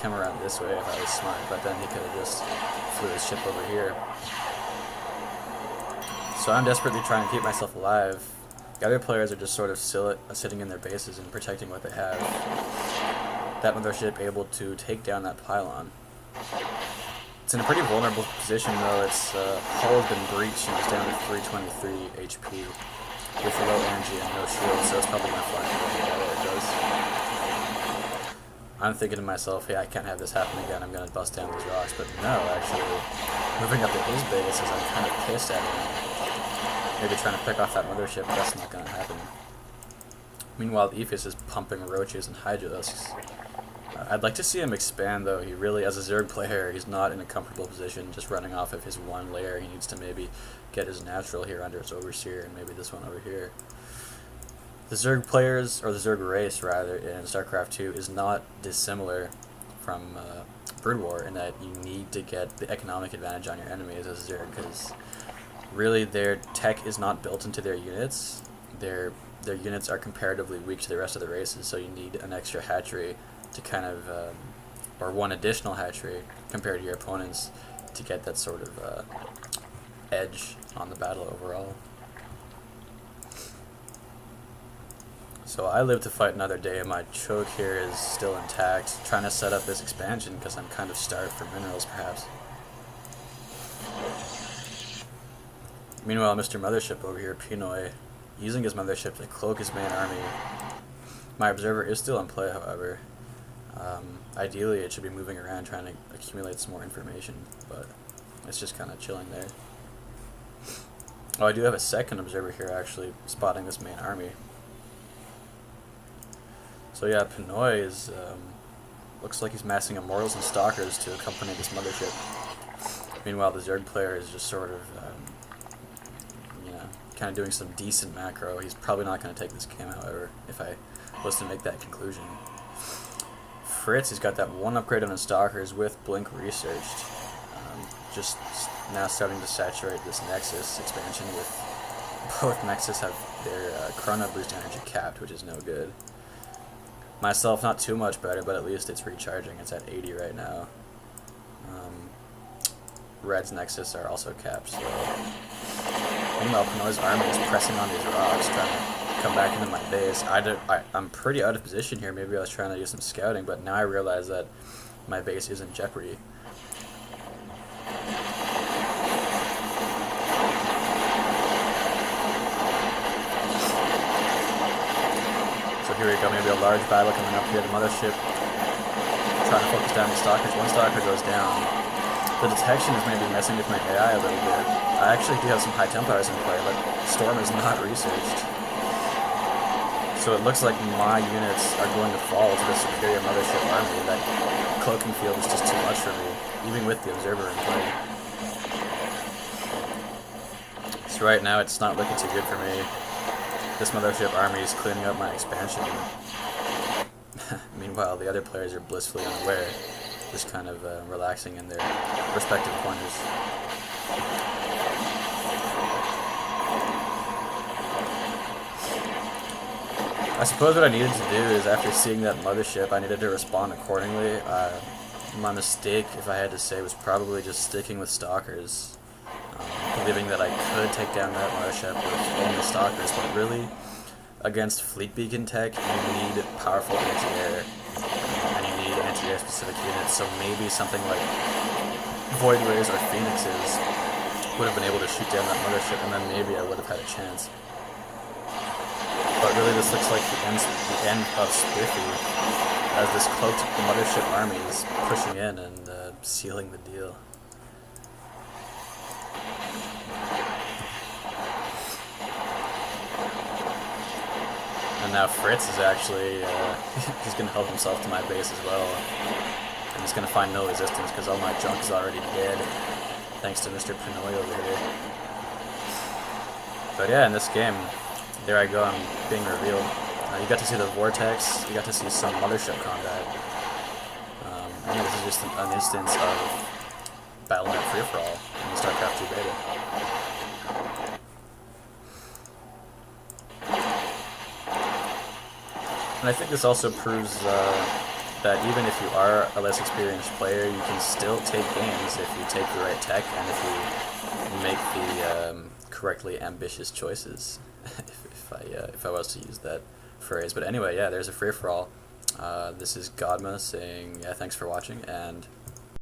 come around this way if I was smart, but then he could have just flew his ship over here. So I'm desperately trying to keep myself alive. The other players are just sort of sitting in their bases and protecting what they have. That mothership able to take down that pylon. It's in a pretty vulnerable position though. Its hull has been breached and it's down to 323 HP with low energy and no shield, so it's probably going to fly away it does. I'm thinking to myself, hey, I can't have this happen again, I'm going to bust down these rocks, but no, actually, moving up to his base is I'm kind of pissed at him. Maybe trying to pick off that mothership, but that's not going to happen. Meanwhile, Ephus is pumping roaches and hydralisks. I'd like to see him expand though. He really, as a Zerg player, he's not in a comfortable position just running off of his one layer. He needs to maybe get his natural here under his Overseer and maybe this one over here. The Zerg players, or the Zerg race rather, in Starcraft 2 is not dissimilar from Brood War in that you need to get the economic advantage on your enemies as a Zerg, because really their tech is not built into their units. Their units are comparatively weak to the rest of the races, so you need an extra hatchery to kind of, or one additional hatchery compared to your opponents to get that sort of edge on the battle overall. So I live to fight another day, and my choke here is still intact, trying to set up this expansion because I'm kind of starved for minerals perhaps. Meanwhile, Mr. Mothership over here, Pinoy, using his mothership to cloak his main army. My observer is still in play, however. Ideally, it should be moving around trying to accumulate some more information, but it's just kind of chilling there. Oh, I do have a second observer here, actually, spotting this main army. So yeah, Pinoy is, looks like he's massing Immortals and Stalkers to accompany this mothership. Meanwhile, the Zerg player is just sort of, you know, kind of doing some decent macro. He's probably not going to take this game, however, if I was to make that conclusion. Fritz has got that one upgrade on his Stalkers with Blink researched. Just now starting to saturate this Nexus expansion with both Nexus have their Chrono Boost energy capped, which is no good. Myself, not too much better, but at least it's recharging. It's at 80 right now. Red's Nexus are also capped, so... Meanwhile, Pinoy's army is pressing on these rocks, trying to come back into my base. I'm pretty out of position here. Maybe I was trying to do some scouting, but now I realize that my base is in jeopardy. So here we go, maybe a large battle coming up here. The mothership trying to focus down the Stalkers. One Stalker goes down. The detection is maybe messing with my AI a little bit. I actually do have some high Templars in play, but Storm is not researched. So it looks like my units are going to fall to the superior mothership army. That cloaking field is just too much for me, even with the observer in play. So right now it's not looking too good for me. This mothership army is cleaning up my expansion. Meanwhile, the other players are blissfully unaware, just kind of relaxing in their respective corners. I suppose what I needed to do is, after seeing that mothership, I needed to respond accordingly. My mistake, if I had to say, was probably just sticking with Stalkers. Believing that I could take down that mothership with only Stalkers, but really, against Fleet Beacon tech, you need powerful anti-air, and you need anti-air specific units, so maybe something like Void Rays or Phoenixes would have been able to shoot down that mothership, and then maybe I would have had a chance. But really this looks like the end of Spiffy, as this cloaked mothership army is pushing in and sealing the deal. And now Fritz is actually, he's going to help himself to my base as well. And he's going to find no resistance because all my junk is already dead, thanks to Mr. Pinoy over here. But yeah, in this game, there I go, I'm being revealed. You got to see the Vortex, you got to see some mothership combat. And this is just an instance of Battle.net free-for-all in the Starcraft 2 beta. And I think this also proves that even if you are a less experienced player, you can still take games if you take the right tech and if you make the correctly ambitious choices. If I was to use that phrase. But anyway, yeah, there's a free for all. This is Godma saying, yeah, thanks for watching, and